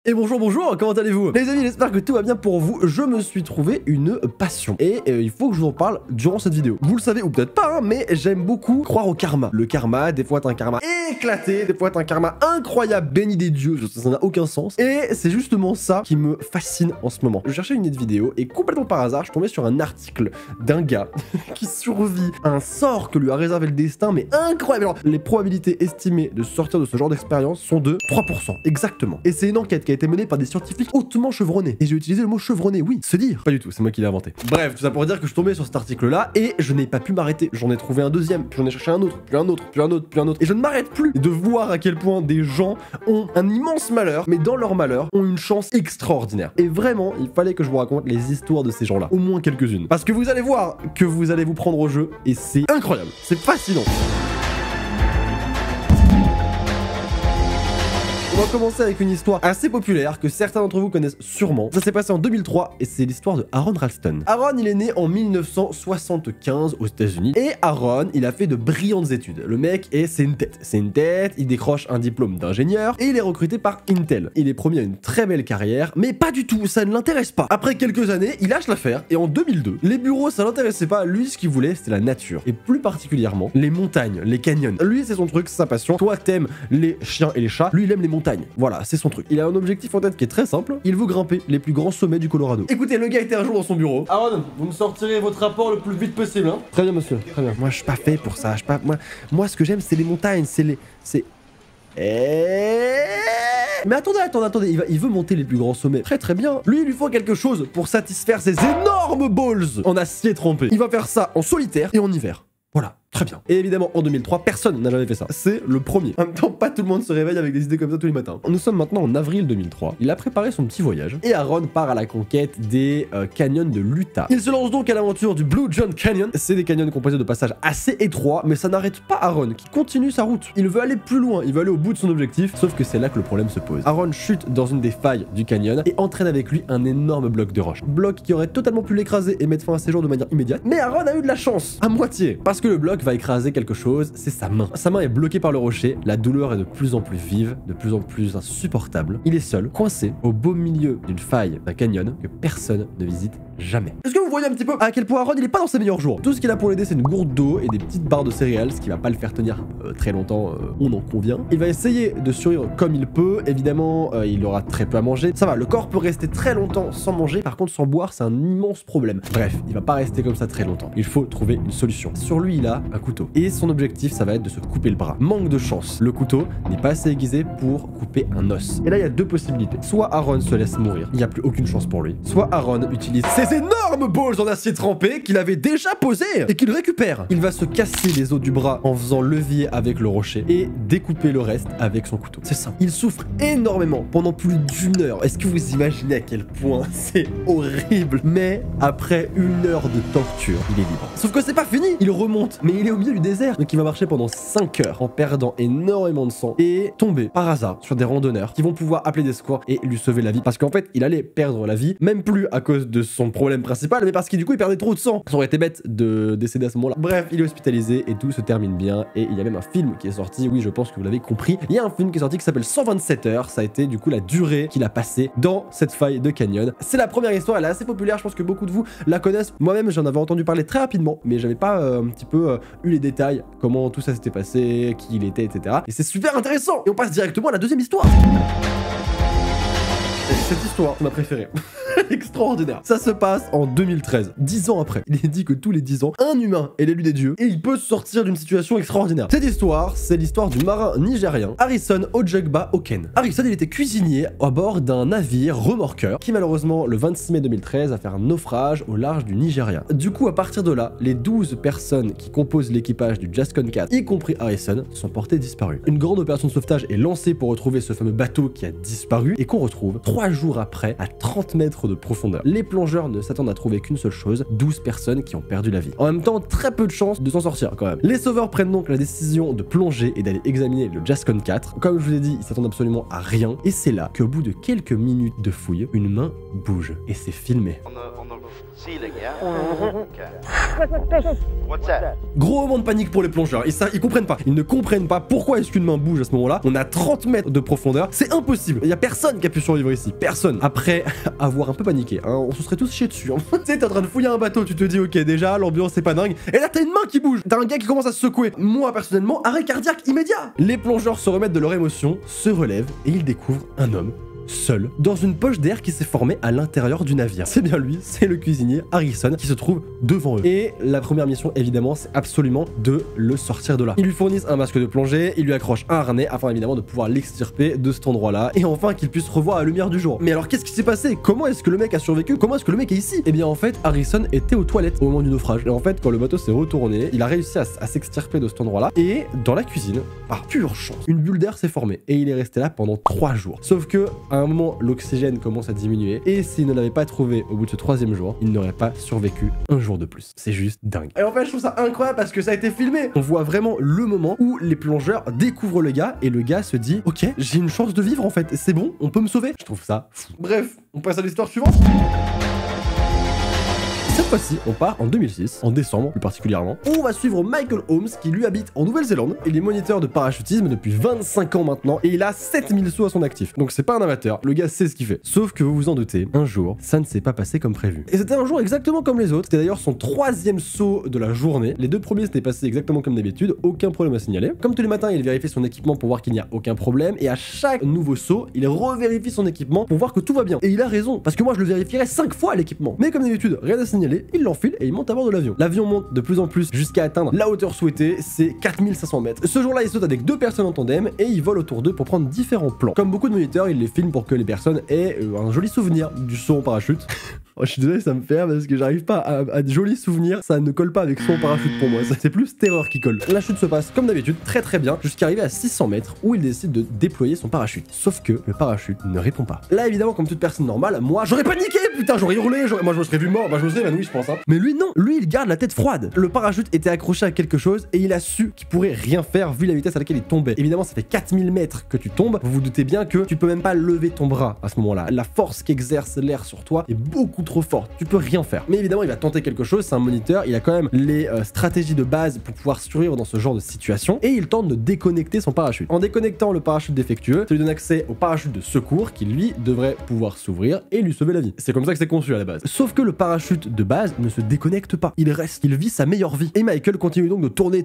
Et bonjour, comment allez-vous? Les amis, j'espère que tout va bien pour vous. Je me suis trouvé une passion et il faut que je vous en parle durant cette vidéo. Vous le savez ou peut-être pas, hein, mais j'aime beaucoup croire au karma. Le karma, des fois t'as un karma éclaté, des fois t'as un karma incroyable, béni des dieux, ça n'a aucun sens. Et c'est justement ça qui me fascine en ce moment. Je cherchais une idée de vidéo et complètement par hasard, je suis tombé sur un article d'un gars qui survit à un sort que lui a réservé le destin, mais incroyable. Alors, les probabilités estimées de sortir de ce genre d'expérience sont de 3%, exactement. Et c'est une enquête qui a été menée par des scientifiques hautement chevronnés. Et j'ai utilisé le mot chevronné, oui, se dire. Pas du tout, c'est moi qui l'ai inventé. Bref, tout ça pour dire que je suis tombé sur cet article-là et je n'ai pas pu m'arrêter. J'en ai trouvé un deuxième, puis j'en ai cherché un autre, puis un autre, puis un autre, puis un autre. Et je ne m'arrête plus de voir à quel point des gens ont un immense malheur, mais dans leur malheur, ont une chance extraordinaire. Et vraiment, il fallait que je vous raconte les histoires de ces gens-là. Au moins quelques-unes. Parce que vous allez voir que vous allez vous prendre au jeu et c'est incroyable. C'est fascinant. On va commencer avec une histoire assez populaire que certains d'entre vous connaissent sûrement. Ça s'est passé en 2003 et c'est l'histoire de Aaron Ralston. Aaron, il est né en 1975 aux États-Unis et Aaron, il a fait de brillantes études. Le mec, c'est une tête. C'est une tête, il décroche un diplôme d'ingénieur et il est recruté par Intel. Il est promis à une très belle carrière, mais pas du tout, ça ne l'intéresse pas. Après quelques années, il lâche l'affaire et en 2002, les bureaux, ça l'intéressait pas. Lui, ce qu'il voulait, c'était la nature et plus particulièrement les montagnes, les canyons. Lui, c'est son truc, c'est sa passion. Toi, t'aimes les chiens et les chats. Lui, il aime les montagnes. Voilà, c'est son truc. Il a un objectif en tête qui est très simple. Il veut grimper les plus grands sommets du Colorado. Écoutez, le gars était un jour dans son bureau. Aaron, vous me sortirez votre rapport le plus vite possible, hein? Très bien, monsieur. Très bien. Moi, je suis pas fait pour ça. Moi, ce que j'aime, c'est les montagnes. Mais attendez, il veut monter les plus grands sommets. Très bien. Lui, il lui faut quelque chose pour satisfaire ses énormes balls en acier trempé. Il va faire ça en solitaire et en hiver. Voilà, très bien. Et évidemment, en 2003, personne n'a jamais fait ça. C'est le premier. En même temps, pas tout le monde se réveille avec des idées comme ça tous les matins. Nous sommes maintenant en avril 2003. Il a préparé son petit voyage. Et Aaron part à la conquête des canyons de l'Utah. Il se lance donc à l'aventure du Blue John Canyon. C'est des canyons composés de passages assez étroits, mais ça n'arrête pas Aaron, qui continue sa route. Il veut aller plus loin, il veut aller au bout de son objectif, sauf que c'est là que le problème se pose. Aaron chute dans une des failles du canyon et entraîne avec lui un énorme bloc de roche. Bloc qui aurait totalement pu l'écraser et mettre fin à ses jours de manière immédiate. Mais Aaron a eu de la chance, à moitié, parce que le bloc va écraser quelque chose, c'est sa main. Sa main est bloquée par le rocher, la douleur est de plus en plus vive, de plus en plus insupportable. Il est seul, coincé, au beau milieu d'une faille d'un canyon que personne ne visite jamais. Est-ce que vous voyez un petit peu à quel point Aaron il est pas dans ses meilleurs jours? Tout ce qu'il a pour l'aider, c'est une gourde d'eau et des petites barres de céréales, ce qui va pas le faire tenir très longtemps, on en convient. Il va essayer de survivre comme il peut, évidemment il aura très peu à manger. Ça va, le corps peut rester très longtemps sans manger, par contre sans boire c'est un immense problème. Bref, il va pas rester comme ça très longtemps. Il faut trouver une solution. Sur lui il a un couteau et son objectif ça va être de se couper le bras. Manque de chance, le couteau n'est pas assez aiguisé pour couper un os. Et là il y a deux possibilités. Soit Aaron se laisse mourir, il n'y a plus aucune chance pour lui. Soit Aaron utilise ses énormes balls en acier trempé qu'il avait déjà posé et qu'il récupère. Il va se casser les os du bras en faisant levier avec le rocher et découper le reste avec son couteau. C'est simple. Il souffre énormément pendant plus d'1 heure. Est-ce que vous imaginez à quel point c'est horrible? Mais après 1 heure de torture, il est libre. Sauf que c'est pas fini. Il remonte, mais il est au milieu du désert. Donc il va marcher pendant 5 heures en perdant énormément de sang et tomber par hasard sur des randonneurs qui vont pouvoir appeler des secours et lui sauver la vie. Parce qu'en fait, il allait perdre la vie, même plus à cause de son problème principal, mais parce qu'il du coup il perdait trop de sang. Ça aurait été bête de décéder à ce moment-là. Bref, il est hospitalisé et tout se termine bien. Et il y a même un film qui est sorti, oui je pense que vous l'avez compris. Il y a un film qui est sorti qui s'appelle 127 heures. Ça a été du coup la durée qu'il a passé dans cette faille de canyon. C'est la première histoire, elle est assez populaire, je pense que beaucoup de vous la connaissent. Moi-même j'en avais entendu parler très rapidement, mais j'avais pas un petit peu eu les détails, comment tout ça s'était passé, qui il était, etc. Et c'est super intéressant. Et on passe directement à la deuxième histoire. Cette histoire, c'est ma préférée. Extraordinaire. Ça se passe en 2013, 10 ans après. Il est dit que tous les 10 ans, un humain est l'élu des dieux et il peut sortir d'une situation extraordinaire. Cette histoire, c'est l'histoire du marin nigérien Harrison Ojegba Oken. Harrison, il était cuisinier à bord d'un navire remorqueur qui malheureusement, le 26 mai 2013, a fait un naufrage au large du Nigeria. Du coup, à partir de là, les 12 personnes qui composent l'équipage du Jascon 4, y compris Harrison, sont portées disparues. Une grande opération de sauvetage est lancée pour retrouver ce fameux bateau qui a disparu et qu'on retrouve 3 jours après à 30 mètres de profondeur. Les plongeurs ne s'attendent à trouver qu'une seule chose, 12 personnes qui ont perdu la vie. En même temps, très peu de chances de s'en sortir quand même. Les sauveurs prennent donc la décision de plonger et d'aller examiner le Jascon 4. Comme je vous ai dit, ils s'attendent absolument à rien. Et c'est là qu'au bout de quelques minutes de fouille, une main bouge. Et c'est filmé. On a Ceiling, yeah? Okay. What's that? Gros moment de panique pour les plongeurs. Et ça, ils comprennent pas. Ils ne comprennent pas pourquoi est-ce qu'une main bouge à ce moment-là. On a 30 mètres de profondeur. C'est impossible. Il y a personne qui a pu survivre ici. Personne. Après avoir un peu paniqué, hein, on se serait tous chiés dessus. Hein. Tu sais, t'es en train de fouiller un bateau, tu te dis, ok, déjà, l'ambiance c'est pas dingue. Et là, t'as une main qui bouge. T'as un gars qui commence à se secouer. Moi, personnellement, arrêt cardiaque immédiat. Les plongeurs se remettent de leur émotion, se relèvent et ils découvrent un homme seul, dans une poche d'air qui s'est formée à l'intérieur du navire. C'est bien lui, c'est le cuisinier Harrison qui se trouve devant eux. Et la première mission, évidemment, c'est absolument de le sortir de là. Ils lui fournissent un masque de plongée, ils lui accrochent un harnais afin évidemment de pouvoir l'extirper de cet endroit-là et enfin qu'il puisse revoir la lumière du jour. Mais alors qu'est-ce qui s'est passé? Comment est-ce que le mec a survécu? Comment est-ce que le mec est ici? Eh bien en fait, Harrison était aux toilettes au moment du naufrage. Et en fait, quand le bateau s'est retourné, il a réussi à s'extirper de cet endroit-là et dans la cuisine, par pure chance, une bulle d'air s'est formée et il est resté là pendant 3 jours. Sauf que à un moment, l'oxygène commence à diminuer et s'il ne l'avait pas trouvé au bout de ce 3e jour, il n'aurait pas survécu un jour de plus. C'est juste dingue. Et en fait, je trouve ça incroyable parce que ça a été filmé. On voit vraiment le moment où les plongeurs découvrent le gars et le gars se dit, ok, j'ai une chance de vivre en fait, c'est bon, on peut me sauver. Je trouve ça fou. Bref, on passe à l'histoire suivante. Cette fois-ci, on part en 2006, en décembre plus particulièrement. On va suivre Michael Holmes qui lui habite en Nouvelle-Zélande. Il est moniteur de parachutisme depuis 25 ans maintenant et il a 7000 sauts à son actif. Donc c'est pas un amateur, le gars sait ce qu'il fait. Sauf que vous vous en doutez, un jour, ça ne s'est pas passé comme prévu. Et c'était un jour exactement comme les autres. C'était d'ailleurs son 3e saut de la journée. Les 2 premiers s'étaient passés exactement comme d'habitude, aucun problème à signaler. Comme tous les matins, il vérifie son équipement pour voir qu'il n'y a aucun problème et à chaque nouveau saut, il revérifie son équipement pour voir que tout va bien. Et il a raison, parce que moi je le vérifierais 5 fois l'équipement. Mais comme d'habitude, rien à signaler, il l'enfile et il monte à bord de l'avion. L'avion monte de plus en plus jusqu'à atteindre la hauteur souhaitée, c'est 4500 mètres. Ce jour-là, il saute avec 2 personnes en tandem et il vole autour d'eux pour prendre différents plans. Comme beaucoup de moniteurs, il les filme pour que les personnes aient un joli souvenir du saut en parachute. Oh, je suis désolé, ça me fait rire parce que j'arrive pas à de jolis souvenirs, ça ne colle pas avec son parachute pour moi, c'est plus terreur qui colle. La chute se passe comme d'habitude très bien jusqu'à arriver à 600 mètres où il décide de déployer son parachute. Sauf que le parachute ne répond pas. Là évidemment comme toute personne normale, moi j'aurais paniqué, putain j'aurais hurlé, moi je me serais vu mort, je me serais évanoui je pense hein. Mais lui non, lui il garde la tête froide. Le parachute était accroché à quelque chose et il a su qu'il pourrait rien faire vu la vitesse à laquelle il tombait. Évidemment ça fait 4000 mètres que tu tombes, vous vous doutez bien que tu peux même pas lever ton bras à ce moment-là. La force qu'exerce l'air sur toi est beaucoup trop forte, tu peux rien faire. Mais évidemment il va tenter quelque chose, c'est un moniteur, il a quand même les stratégies de base pour pouvoir survivre dans ce genre de situation et il tente de déconnecter son parachute. En déconnectant le parachute défectueux, ça lui donne accès au parachute de secours qui lui devrait pouvoir s'ouvrir et lui sauver la vie. C'est comme ça que c'est conçu à la base. Sauf que le parachute de base ne se déconnecte pas, il reste, il vit sa meilleure vie. Et Michael continue donc de tourner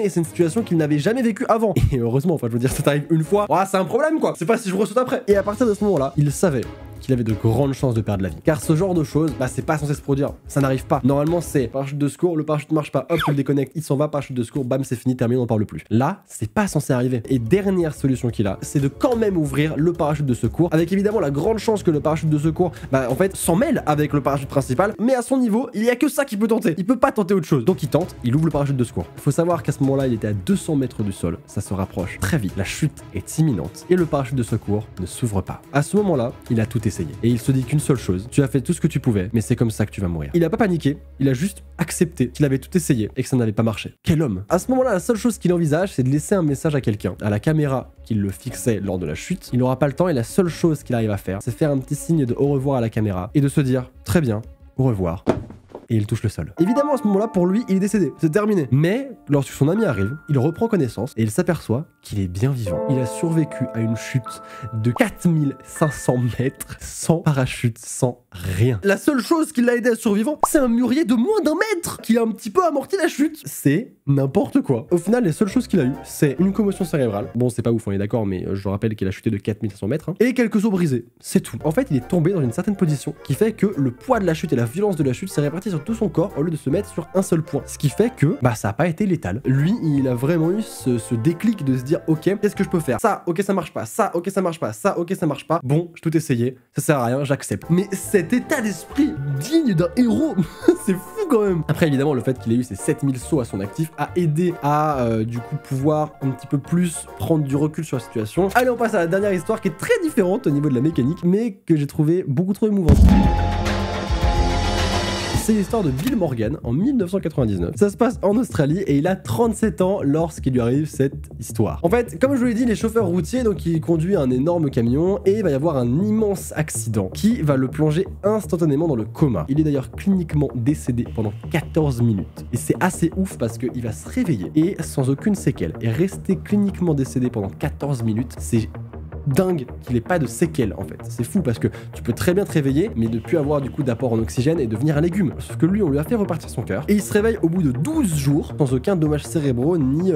et c'est une situation qu'il n'avait jamais vécue avant. Et heureusement, enfin je veux dire, ça t'arrive une fois, oh, c'est un problème quoi, c'est pas si je ressaute après. Et à partir de ce moment-là, il savait qu'il avait de grandes chances de perdre la vie. Car ce genre de choses, bah c'est pas censé se produire, ça n'arrive pas. Normalement c'est parachute de secours, le parachute marche pas, hop tu le déconnectes, il s'en va, parachute de secours, bam c'est fini, terminé, on n'en parle plus. Là, c'est pas censé arriver. Et dernière solution qu'il a, c'est de quand même ouvrir le parachute de secours, avec évidemment la grande chance que le parachute de secours, bah en fait s'en mêle avec le parachute principal, mais à son niveau, il y a que ça qu'il peut tenter. Il peut pas tenter autre chose. Donc il tente, il ouvre le parachute de secours. Il faut savoir qu'à ce moment-là, il était à 200 mètres du sol, ça se rapproche très vite. La chute est imminente et le parachute de secours ne s'ouvre pas. À ce moment-là, il a tout essayé et il se dit qu'une seule chose, tu as fait tout ce que tu pouvais, mais c'est comme ça que tu vas mourir. Il a pas paniqué, il a juste accepté qu'il avait tout essayé et que ça n'avait pas marché. Quel homme! À ce moment-là, la seule chose qu'il envisage, c'est de laisser un message à quelqu'un, à la caméra qui le fixait lors de la chute. Il n'aura pas le temps et la seule chose qu'il arrive à faire, c'est faire un petit signe de au revoir à la caméra et de se dire très bien, au revoir. Et il touche le sol. Évidemment, à ce moment-là, pour lui, il est décédé. C'est terminé. Mais, lorsque son ami arrive, il reprend connaissance et il s'aperçoit qu'il est bien vivant. Il a survécu à une chute de 4500 mètres sans parachute, sans rien. La seule chose qui l'a aidé à survivre, c'est un mûrier de moins d'1 mètre qui a un petit peu amorti la chute. C'est n'importe quoi. Au final, les seules choses qu'il a eu, c'est une commotion cérébrale. Bon, c'est pas ouf, on est d'accord, mais je rappelle qu'il a chuté de 4500 mètres. Hein, et quelques os brisés. C'est tout. En fait, il est tombé dans une certaine position qui fait que le poids de la chute et la violence de la chute s'est réparti sur tout son corps au lieu de se mettre sur un seul point. Ce qui fait que, bah, ça a pas été létal. Lui, il a vraiment eu ce déclic de se dire, ok, qu'est-ce que je peux faire? Ça, ok, ça marche pas. Ça, ok, ça marche pas. Ça, ok, ça marche pas. Bon, j'ai tout essayé. Ça sert à rien, j'accepte. Mais cet état d'esprit digne d'un héros, c'est fou quand même. Après, évidemment, le fait qu'il ait eu ces 7000 sauts à son actif a aidé à, du coup, pouvoir un petit peu plus prendre du recul sur la situation. Allez, on passe à la dernière histoire qui est très différente au niveau de la mécanique, mais que j'ai trouvé beaucoup trop émouvante. C'est l'histoire de Bill Morgan en 1999. Ça se passe en Australie et il a 37 ans lorsqu'il lui arrive cette histoire. En fait, comme je vous l'ai dit, il est chauffeur routier, donc il conduit un énorme camion et il va y avoir un immense accident qui va le plonger instantanément dans le coma. Il est d'ailleurs cliniquement décédé pendant 14 minutes. Et c'est assez ouf parce qu'il va se réveiller et sans aucune séquelle. Et rester cliniquement décédé pendant 14 minutes, c'est dingue qu'il ait pas de séquelles en fait. C'est fou parce que tu peux très bien te réveiller mais ne plus avoir du coup d'apport en oxygène et devenir un légume. Sauf que lui on lui a fait repartir son cœur et il se réveille au bout de 12 jours sans aucun dommage cérébraux ni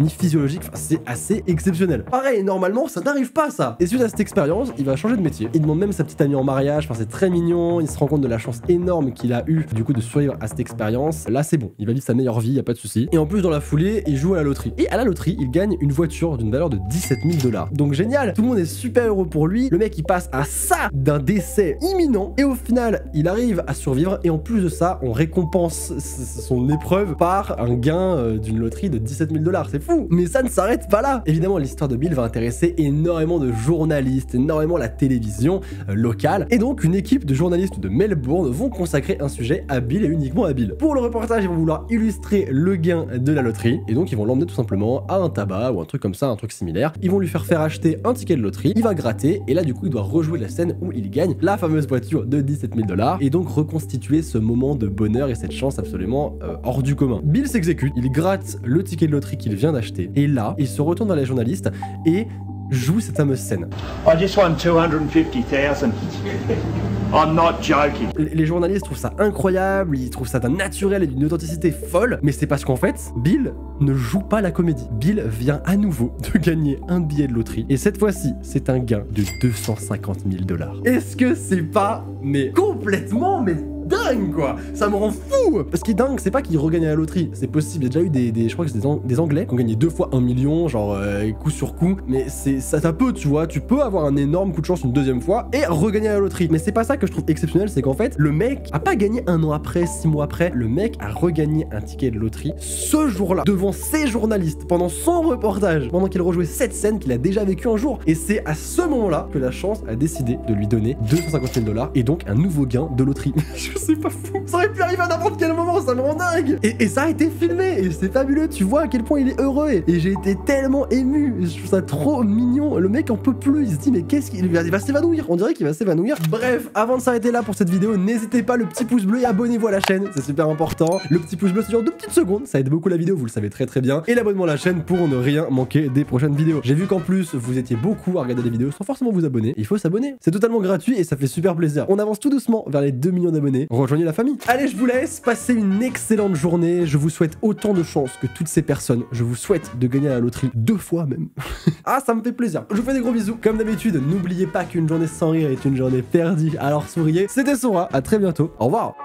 physiologique. Enfin, c'est assez exceptionnel. Pareil, normalement ça n'arrive pas ça. Et suite à cette expérience, il va changer de métier. Il demande même sa petite amie en mariage. Enfin, c'est très mignon. Il se rend compte de la chance énorme qu'il a eu du coup de survivre à cette expérience. Là c'est bon, il va vivre sa meilleure vie, y a pas de souci. Et en plus dans la foulée, il joue à la loterie. Et à la loterie, il gagne une voiture d'une valeur de 17 000 $. Donc génial, tout le monde est super heureux pour lui. Le mec il passe à ça d'un décès imminent et au final il arrive à survivre et en plus de ça on récompense son épreuve par un gain d'une loterie de 17 000 $. C'est fou. Mais ça ne s'arrête pas là. Évidemment l'histoire de Bill va intéresser énormément de journalistes, énormément la télévision locale et donc une équipe de journalistes de Melbourne vont consacrer un sujet à Bill et uniquement à Bill. Pour le reportage ils vont vouloir illustrer le gain de la loterie et donc ils vont l'emmener tout simplement à un tabac ou un truc comme ça, un truc similaire. Ils vont lui faire acheter un ticket de loterie, il va gratter et là du coup il doit rejouer la scène où il gagne la fameuse voiture de 17 000 $ et donc reconstituer ce moment de bonheur et cette chance absolument hors du commun. Bill s'exécute, il gratte le ticket de loterie qu'il vient d'acheter et là il se retourne vers les journalistes et joue cette fameuse scène. I just won 250,000. I'm not joking. Les journalistes trouvent ça incroyable, ils trouvent ça d'un naturel et d'une authenticité folle, mais c'est parce qu'en fait, Bill ne joue pas la comédie. Bill vient à nouveau de gagner un billet de loterie, et cette fois-ci, c'est un gain de 250 000 $. Est-ce que c'est pas, mais complètement, mais dingue quoi, ça me rend fou. Parce qu'il est dingue, c'est pas qu'il regagne à la loterie, c'est possible, il y a déjà eu je crois que c'est des Anglais qui ont gagné 2 fois 1 million, genre coup sur coup, mais ça peut, tu vois, tu peux avoir un énorme coup de chance une deuxième fois et regagner à la loterie. Mais c'est pas ça que je trouve exceptionnel, c'est qu'en fait, le mec a pas gagné 1 an après, 6 mois après, le mec a regagné un ticket de loterie ce jour-là, devant ses journalistes, pendant son reportage, pendant qu'il rejouait cette scène qu'il a déjà vécu un jour. Et c'est à ce moment-là que la chance a décidé de lui donner 250 000 $ et donc un nouveau gain de loterie. C'est pas fou. Ça aurait pu arriver à n'importe quel moment, ça me rend dingue. Et ça a été filmé et c'est fabuleux, tu vois à quel point il est heureux et j'ai été tellement ému, je trouve ça trop mignon. Le mec en peut plus, il se dit mais qu'est-ce qu'il va s'évanouir, on dirait qu'il va s'évanouir. Bref, avant de s'arrêter là pour cette vidéo, n'hésitez pas le petit pouce bleu et abonnez-vous à la chaîne, c'est super important. Le petit pouce bleu c'est genre 2 petites secondes, ça aide beaucoup la vidéo, vous le savez très très bien. Et l'abonnement à la chaîne pour ne rien manquer des prochaines vidéos. J'ai vu qu'en plus vous étiez beaucoup à regarder les vidéos sans forcément vous abonner, il faut s'abonner. C'est totalement gratuit et ça fait super plaisir. On avance tout doucement vers les 2 millions d'abonnés. Rejoignez la famille. Allez, je vous laisse, passez une excellente journée. Je vous souhaite autant de chance que toutes ces personnes. Je vous souhaite de gagner à la loterie 2 fois même. Ah, ça me fait plaisir. Je vous fais des gros bisous. Comme d'habitude, n'oubliez pas qu'une journée sans rire est une journée perdue. Alors souriez. C'était Sora. À très bientôt. Au revoir.